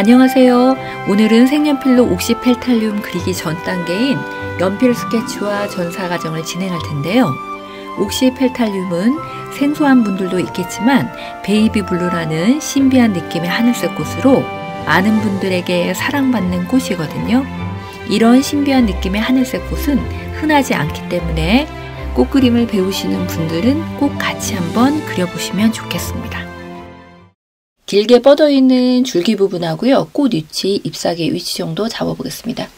안녕하세요. 오늘은 색연필로 옥시펠탈륨 그리기 전 단계인 연필 스케치와 전사 과정을 진행할 텐데요. 옥시펠탈륨은 생소한 분들도 있겠지만 베이비 블루라는 신비한 느낌의 하늘색 꽃으로 많은 분들에게 사랑받는 꽃이거든요. 이런 신비한 느낌의 하늘색 꽃은 흔하지 않기 때문에 꽃 그림을 배우시는 분들은 꼭 같이 한번 그려보시면 좋겠습니다. 길게 뻗어있는 줄기 부분하고요. 꽃 위치, 잎사귀 위치 정도 잡아보겠습니다.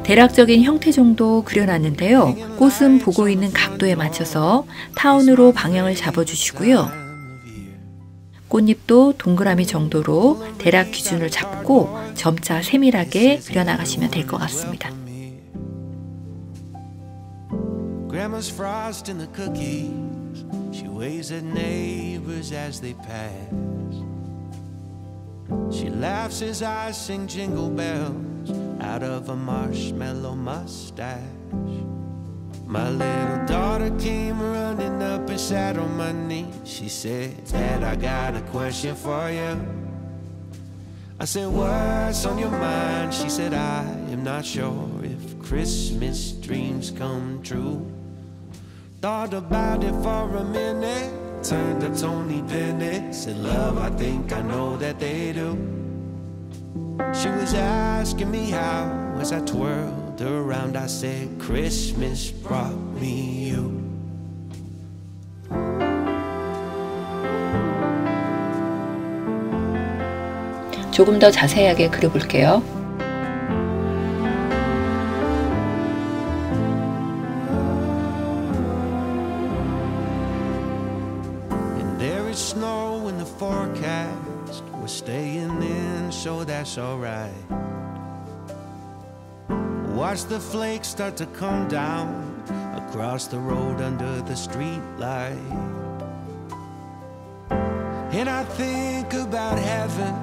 대략적인 형태 정도 그려놨는데요. 꽃은 보고 있는 각도에 맞춰서 타원으로 방향을 잡아주시고요. 꽃잎도 동그라미 정도로 대략 기준을 잡고 점차 세밀하게 그려나가시면 될 것 같습니다. Grandma's frosting the cookies. She waves at neighbors as they pass. She laughs as I sing jingle bells out of a marshmallow mustache. My little daughter came running up and sat on my knee. She said, Dad, I got a question for you. I said, what's on your mind? She said, I am not sure if Christmas dreams come true. Thought about it for a minute, turned to Tony Bennett, said, love, I think I know that they do. She was asking me how, as I twirled around, I said, Christmas brought me you. 조금 더 자세하게 그려볼게요. And there is snow in the forecast. We're staying in, so that's alright. Watch the flakes start to come down across the road under the street light. And I think about heaven,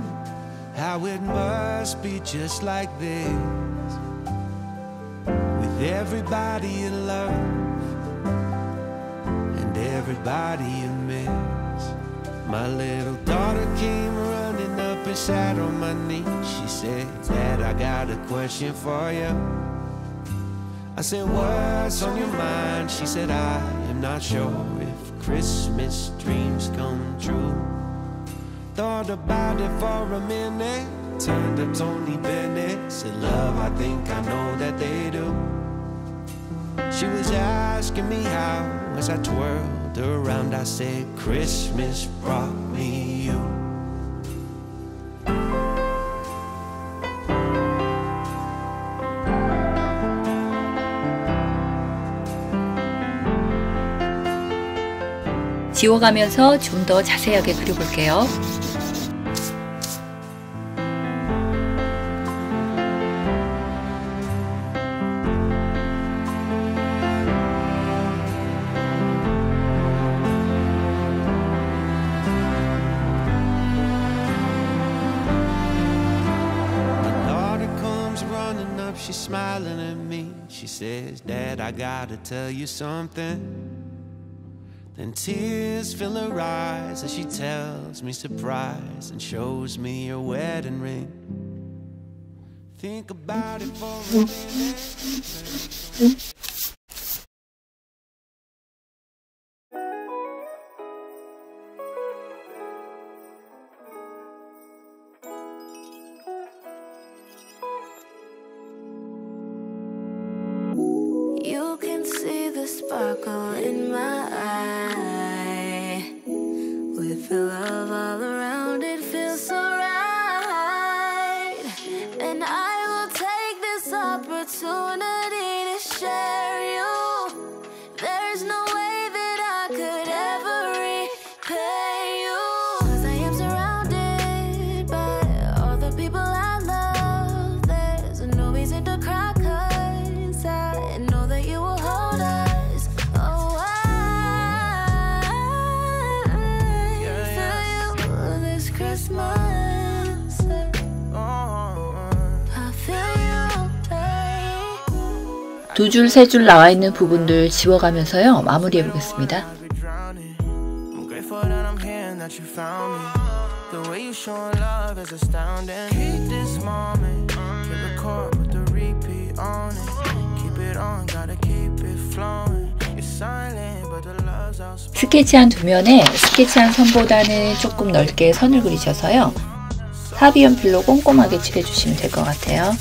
how it must be just like this, with everybody in love and everybody you miss. My little daughter came running up and sat on my knee. She said, Dad, I got a question for you. I said, what's on your mind? She said, I am not sure if Christmas dreams come true. Thought about it for a minute, turned to Tony Bennett, said, love, I think I know that they do. She was asking me how, as I twirled around, I said, Christmas brought me you. 지워가면서 좀 더 자세하게 그려볼게요. She's smiling at me. She says, Dad, I gotta tell you something. Then tears fill her eyes as she tells me surprise and shows me your wedding ring. Think about it for a minute. You can see the sparkle in my eye. With the love all around, it feels so right. And I will take this opportunity to share you. There's no way that I could ever repay you. 'Cause I am surrounded by all the people I love. There's no reason to cry, 'cause I know that you will hold us. Oh, I for you this Christmas. 두 줄, 세 줄 나와 있는 부분들 지워가면서요. 마무리해 보겠습니다. 스케치한 두 면에 스케치한 선보다는 조금 넓게 선을 그리셔서요. 사비 연필로 꼼꼼하게 칠해주시면 될 것 같아요.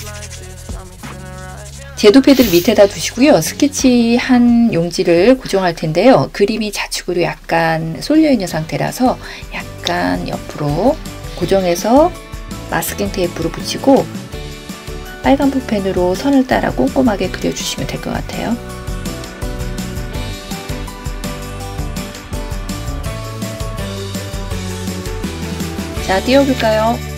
제도 패드를 밑에다 두시고요. 스케치한 용지를 고정할 텐데요. 그림이 좌측으로 약간 쏠려 있는 상태라서 약간 옆으로 고정해서 마스킹 테이프로 붙이고 빨간 붓펜으로 선을 따라 꼼꼼하게 그려주시면 될 것 같아요. 자, 띄워볼까요?